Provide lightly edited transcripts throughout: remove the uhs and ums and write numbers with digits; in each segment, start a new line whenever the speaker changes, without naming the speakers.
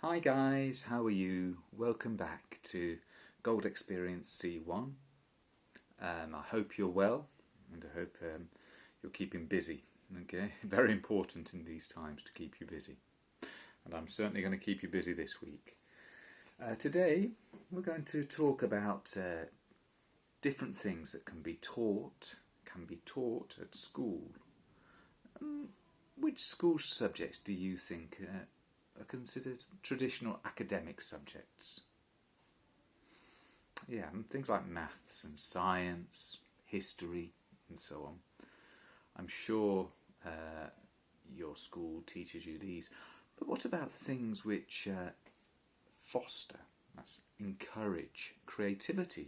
Hi guys, how are you? Welcome back to Gold Experience C1. I hope you're well and I hope you're keeping busy. Okay, very important in these times to keep you busy. And I'm certainly going to keep you busy this week. Today we're going to talk about different things that can be taught at school. Which school subjects do you think are considered traditional academic subjects? Yeah, things like maths and science, history, and so on. I'm sure your school teaches you these. But what about things which foster, that's encourage creativity?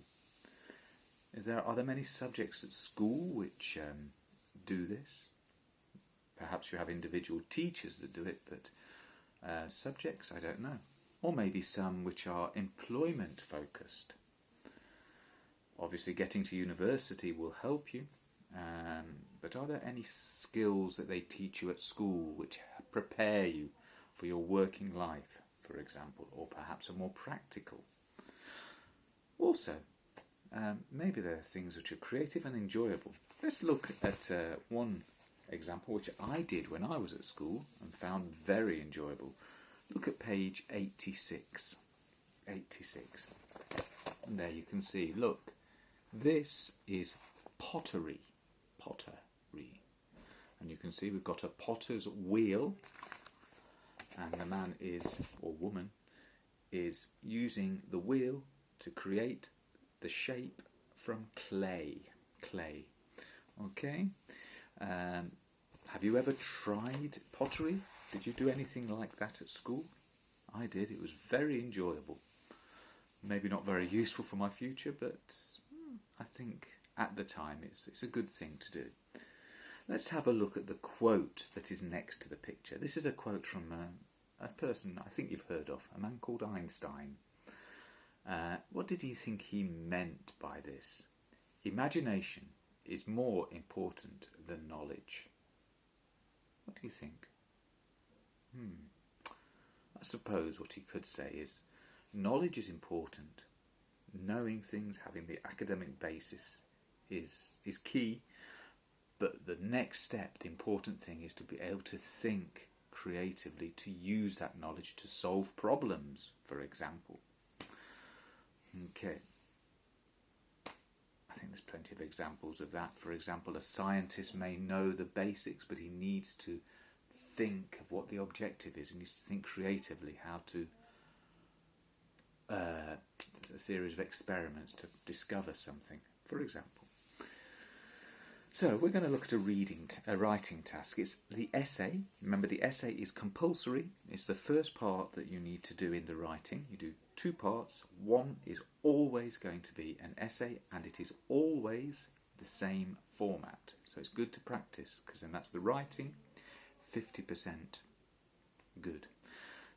Are there many subjects at school which do this? Perhaps you have individual teachers that do it, but subjects, I don't know. Or maybe some which are employment focused. Obviously getting to university will help you, but are there any skills that they teach you at school which prepare you for your working life, for example, or perhaps are more practical? Also, maybe there are things which are creative and enjoyable. Let's look at one example which I did when I was at school and found very enjoyable. Look at page 86. 86. And there you can see, look, this is pottery. Pottery. And you can see we've got a potter's wheel, and the man or woman is using the wheel to create the shape from clay. Clay. Okay? Have you ever tried pottery? Did you do anything like that at school? I did. It was very enjoyable. Maybe not very useful for my future, but I think at the time it's a good thing to do. Let's have a look at the quote that is next to the picture. This is a quote from a person I think you've heard of, a man called Einstein. What did he think he meant by this? Imagination is more important than knowledge. What do you think? I suppose what he could say is knowledge is important. Knowing things, having the academic basis is key, but the next step, the important thing, is to be able to think creatively, to use that knowledge to solve problems, for example. Okay. I think there's plenty of examples of that. For example, a scientist may know the basics, but he needs to think of what the objective is. He needs to think creatively how to a series of experiments to discover something, for example. So we're going to look at a writing task. It's the essay. Remember, the essay is compulsory. It's the first part that you need to do in the writing. You do two parts. One is always going to be an essay, and it is always the same format. So it's good to practice, because then that's the writing, 50% good.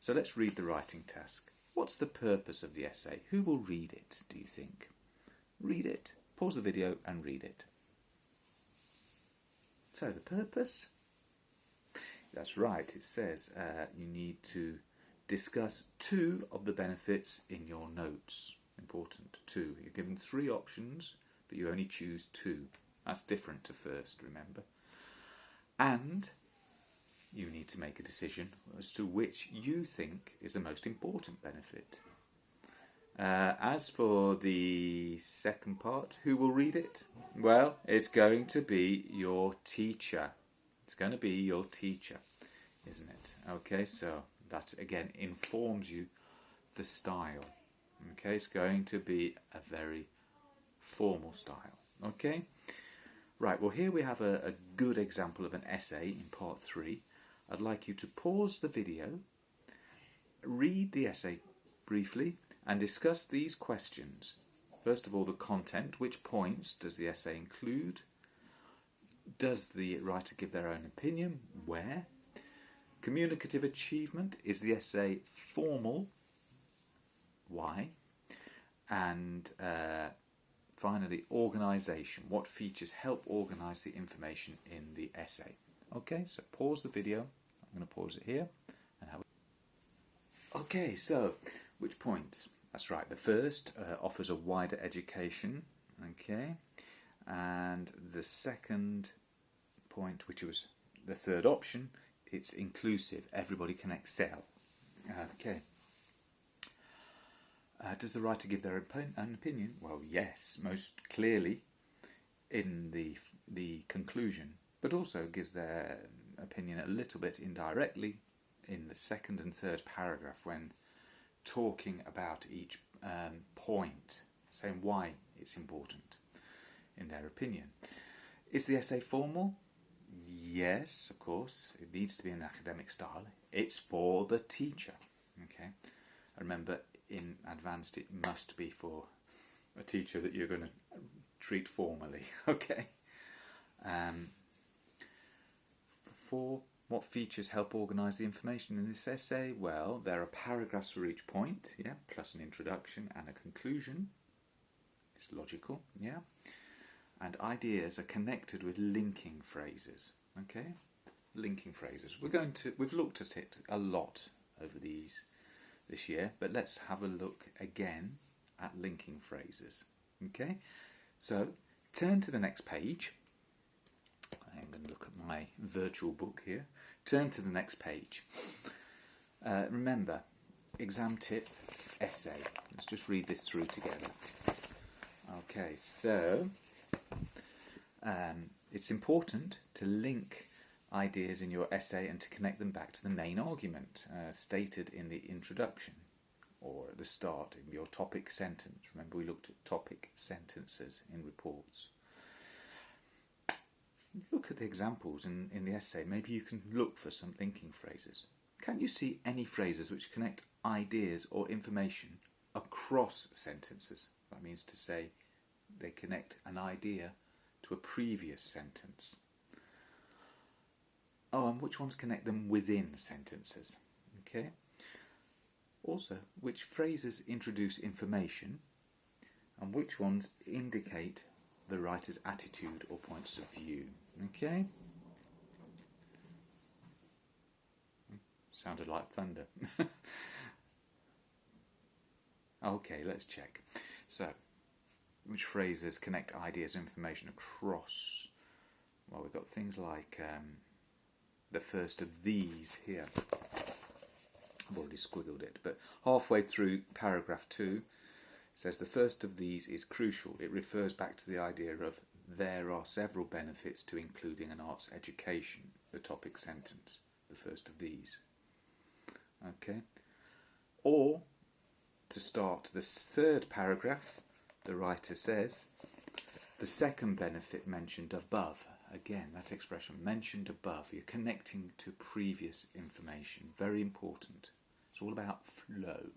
So let's read the writing task. What's the purpose of the essay? Who will read it, do you think? Read it. Pause the video and read it. So the purpose? That's right, it says you need to discuss 2 of the benefits in your notes. Important, 2. You're given 3 options, but you only choose 2. That's different to first, remember. And you need to make a decision as to which you think is the most important benefit. As for the second part, who will read it? Well, it's going to be your teacher. It's going to be your teacher, isn't it? Okay, so that again informs you the style. Okay, it's going to be a very formal style. Okay? Right, well here we have a good example of an essay in part 3. I'd like you to pause the video, read the essay briefly, and discuss these questions. First of all, the content. Which points does the essay include? Does the writer give their own opinion? Where? Communicative achievement. Is the essay formal? Why? And finally, organisation. What features help organise the information in the essay? Okay, so pause the video. I'm going to pause it here and have Okay, so which points? That's right, the first offers a wider education, okay, and the second point, which was the third option, it's inclusive, everybody can excel. Okay. Does the writer give their own opinion? Well, yes, most clearly in the conclusion, but also gives their opinion a little bit indirectly in the second and third paragraph when talking about each point, saying why it's important in their opinion. Is the essay formal? Yes, of course. It needs to be in academic style. It's for the teacher. Okay. Remember, in advanced, it must be for a teacher that you're going to treat formally. Okay. For what features help organise the information in this essay? Well, there are paragraphs for each point, yeah, plus an introduction and a conclusion. It's logical, yeah. And ideas are connected with linking phrases, okay? Linking phrases. We've looked at it a lot over this year, but let's have a look again at linking phrases, okay? So, turn to the next page. I'm going to look at my virtual book here. Turn to the next page. Remember, exam tip, essay. Let's just read this through together. Okay, so it's important to link ideas in your essay and to connect them back to the main argument stated in the introduction or at the start in your topic sentence. Remember, we looked at topic sentences in reports. Look at the examples in the essay. Maybe you can look for some linking phrases. Can you see any phrases which connect ideas or information across sentences? That means to say they connect an idea to a previous sentence. Oh, and which ones connect them within sentences? Okay. Also, which phrases introduce information and which ones indicate the writer's attitude or points of view. Okay? Sounded like thunder. Okay, let's check. So, which phrases connect ideas and information across? Well, we've got things like the first of these here. I've already squiggled it, but halfway through paragraph 2, it says the first of these is crucial. It refers back to the idea of there are several benefits to including an arts education, the topic sentence, the first of these. Okay? Or, to start the third paragraph, the writer says, the second benefit mentioned above. Again, that expression, mentioned above, you're connecting to previous information. Very important. It's all about flow.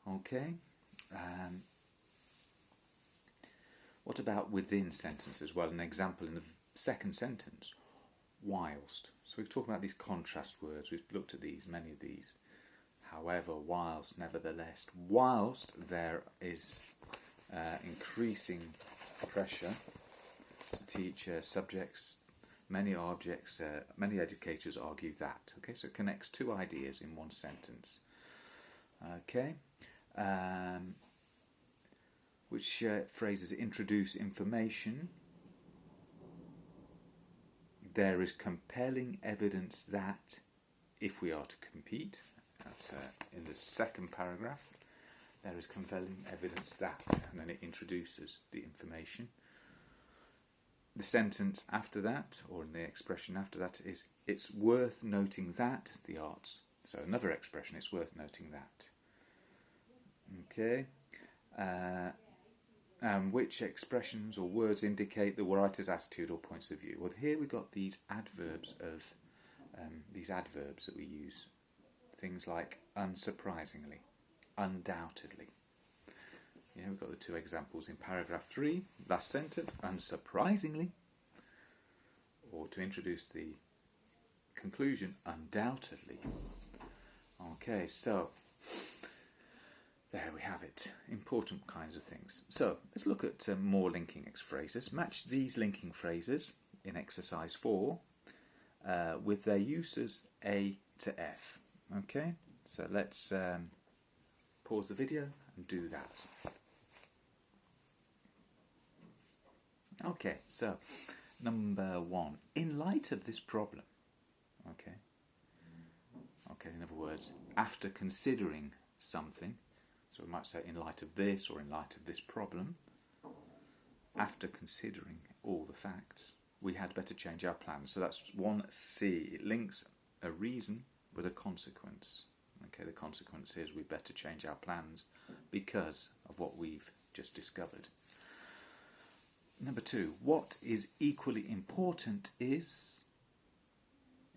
Okay? What about within sentences? Well, an example in the second sentence, whilst. So we've talked about these contrast words. We've looked at these, many of these. However, whilst, nevertheless. Whilst there is increasing pressure to teach subjects, many educators argue that. Okay, so it connects two ideas in one sentence. Okay. Which phrases introduce information. There is compelling evidence that if we are to compete, that's in the second paragraph, there is compelling evidence that, and then it introduces the information. The sentence after that, or in the expression after that, is it's worth noting that the arts. So another expression, it's worth noting that. Okay. Which expressions or words indicate the writer's attitude or points of view? Well, here we've got these adverbs that we use. Things like unsurprisingly, undoubtedly. Yeah, we've got the two examples in paragraph 3. Last sentence, unsurprisingly. Or to introduce the conclusion, undoubtedly. Okay, so there we have it. Important kinds of things. So let's look at more linking phrases. Match these linking phrases in exercise 4 with their uses A to F. Okay, So let's pause the video and do that. Okay, so number 1. In light of this problem, okay, in other words, after considering something, so we might say in light of this or in light of this problem, after considering all the facts, we had better change our plans. So that's 1C. It links a reason with a consequence. Okay, the consequence is we better change our plans because of what we've just discovered. Number 2, what is equally important is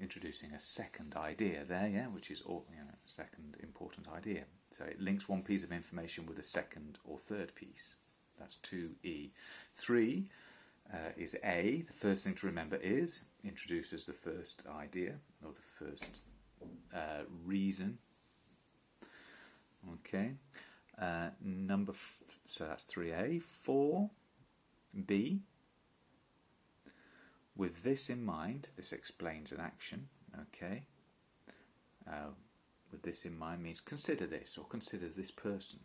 introducing a second idea there, yeah, which is second important idea. So it links one piece of information with a second or third piece. That's 2E. 3 is A. The first thing to remember is introduces the first idea or the first reason. Okay. So that's 3A. 4B. With this in mind, this explains an action. Okay. With this in mind means consider this or consider this person.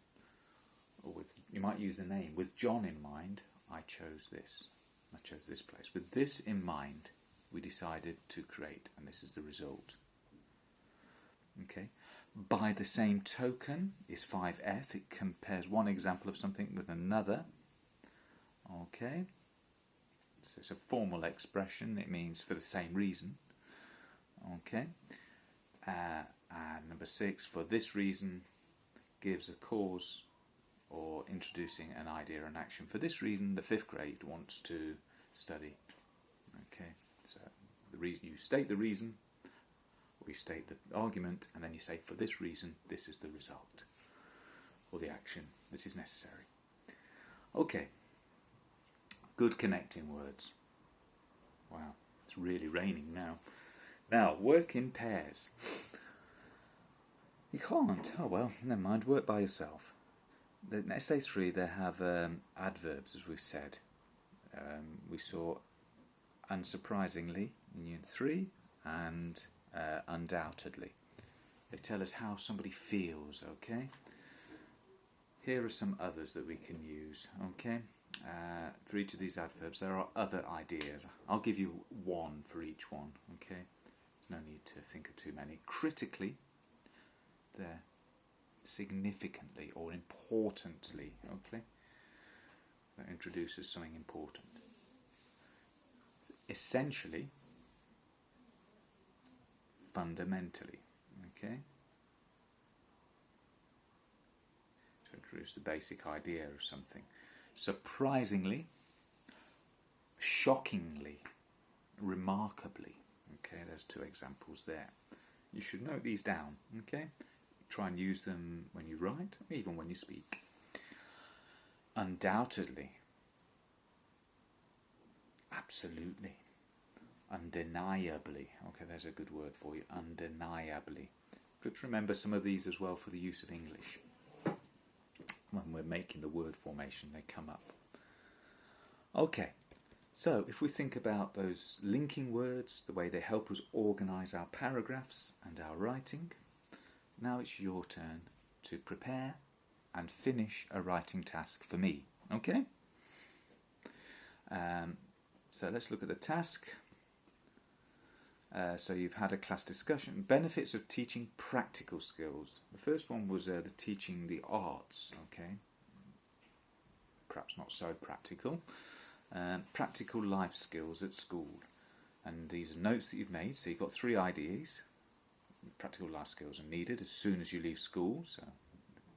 Or you might use the name. With John in mind, I chose this. I chose this place. With this in mind, we decided to create, and this is the result. Okay. By the same token is 5F. It compares one example of something with another. Okay. So it's a formal expression. It means for the same reason. Okay. And number 6, for this reason, gives a cause or introducing an idea or an action. For this reason, the 5th grade wants to study. Okay. So you state the reason, or you state the argument, and then you say, for this reason, this is the result, or the action. This is necessary. Okay. Good connecting words. Wow, it's really raining now. Now, work in pairs. You can't. Oh well, never mind. Work by yourself. In Essay 3, they have adverbs, as we've said. We saw unsurprisingly in Unit 3 and undoubtedly. They tell us how somebody feels, okay? Here are some others that we can use, okay? For each of these adverbs, there are other ideas. I'll give you one for each one, okay? There's no need to think of too many. Critically, there, significantly or importantly, okay? That introduces something important. Essentially, fundamentally, okay? To introduce the basic idea of something. Surprisingly, shockingly, remarkably. Okay, there's 2 examples there. You should note these down, okay? Try and use them when you write, even when you speak. Undoubtedly. Absolutely. Undeniably. Okay, there's a good word for you. Undeniably. Good to remember some of these as well for the use of English. When we're making the word formation, they come up. Okay, so if we think about those linking words, the way they help us organise our paragraphs and our writing, now it's your turn to prepare and finish a writing task for me, okay? So let's look at the task. So you've had a class discussion. Benefits of teaching practical skills. The first one was the teaching the arts, okay? Perhaps not so practical. Practical life skills at school. And these are notes that you've made. So you've got 3 ideas. Practical life skills are needed as soon as you leave school. So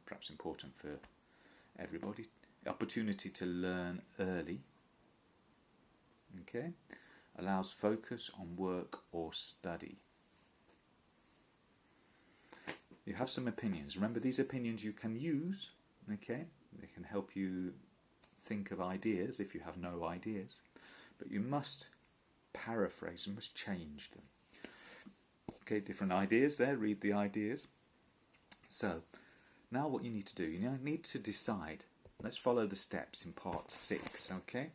perhaps important for everybody. Opportunity to learn early. Okay? Allows focus on work or study. You have some opinions. Remember, these opinions you can use, okay? They can help you think of ideas if you have no ideas. But you must paraphrase and must change them. Okay, different ideas there. Read the ideas. So, now what you need to do, you need to decide. Let's follow the steps in part 6, okay?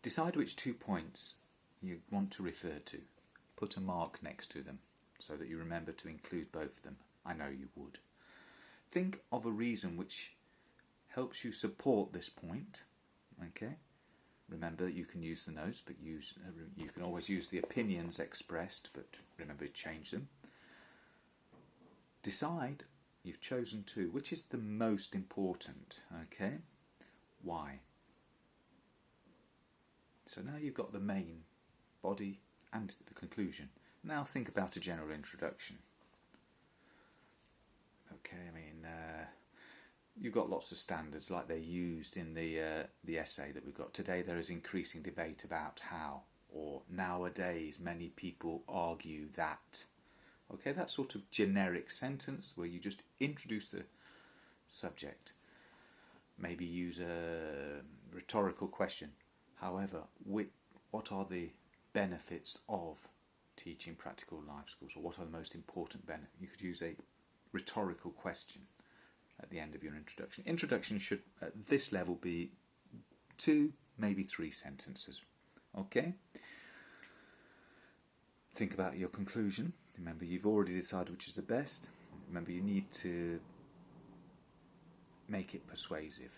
Decide which 2 points you want to refer to. Put a mark next to them. so that you remember to include both of them. I know you would. Think of a reason which helps you support this point. Okay. Remember, you can use the notes, but you can always use the opinions expressed, but remember to change them. Decide, you've chosen two, which is the most important, okay? Why? So now you've got the main body and the conclusion. Now think about a general introduction. Okay, I mean, you've got lots of standards like they're used in the essay that we've got. Today there is increasing debate about how, or nowadays many people argue that. Okay, that sort of generic sentence where you just introduce the subject. Maybe use a rhetorical question. However, what are the benefits of teaching practical life skills, or what are the most important benefits? You could use a rhetorical question at the end of your introduction. Introduction should, at this level, be 2, maybe 3 sentences. Okay? Think about your conclusion. Remember, you've already decided which is the best. Remember, you need to make it persuasive.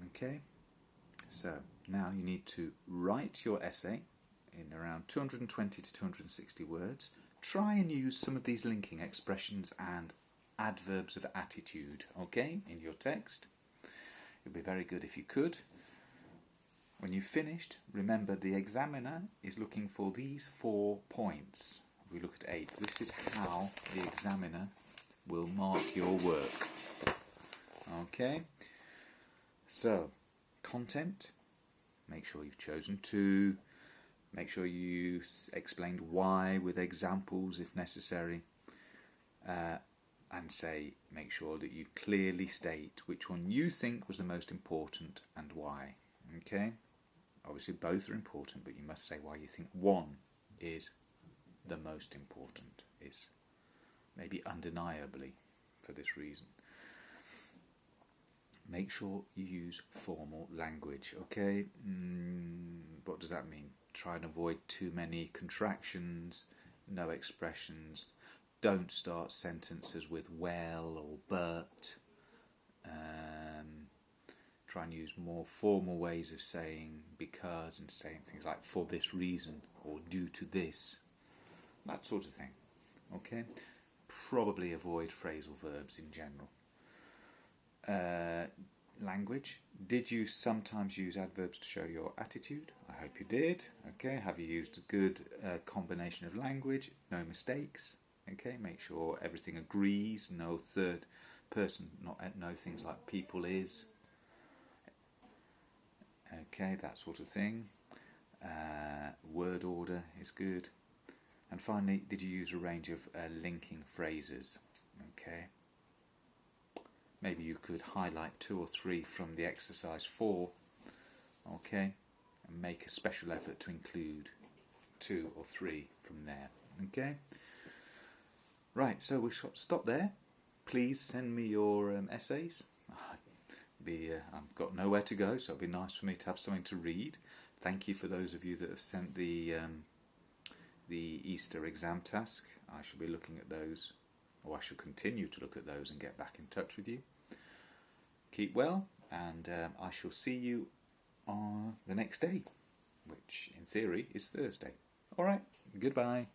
Okay? So, now you need to write your essay in around 220 to 260 words. Try and use some of these linking expressions and adverbs of attitude, okay, in your text. It would be very good if you could. When you've finished, remember the examiner is looking for these 4 points. If we look at 8, this is how the examiner will mark your work. Okay, so content, make sure you've chosen 2. Make sure you explained why with examples if necessary. And make sure that you clearly state which one you think was the most important and why. Okay? Obviously both are important, but you must say why you think one is the most important, is maybe undeniably for this reason. Make sure you use formal language, okay? What does that mean? Try and avoid too many contractions, no expressions. Don't start sentences with well or but. Try and use more formal ways of saying because and saying things like for this reason or due to this. That sort of thing. Okay? Probably avoid phrasal verbs in general. Language. Did you sometimes use adverbs to show your attitude? I hope you did. Okay, have you used a good combination of language? No mistakes. Okay, make sure everything agrees. No third person. No things like people is. Okay, that sort of thing. Word order is good. And finally, did you use a range of linking phrases? Okay. Maybe you could highlight 2 or 3 from the exercise 4, okay, and make a special effort to include 2 or 3 from there, okay. Right, so we shall stop there. Please send me your essays. I've got nowhere to go, so it'll be nice for me to have something to read. Thank you for those of you that have sent the Easter exam task. I shall be looking at those, or I shall continue to look at those and get back in touch with you. Keep well, and I shall see you on the next day, which in theory is Thursday. Alright, goodbye.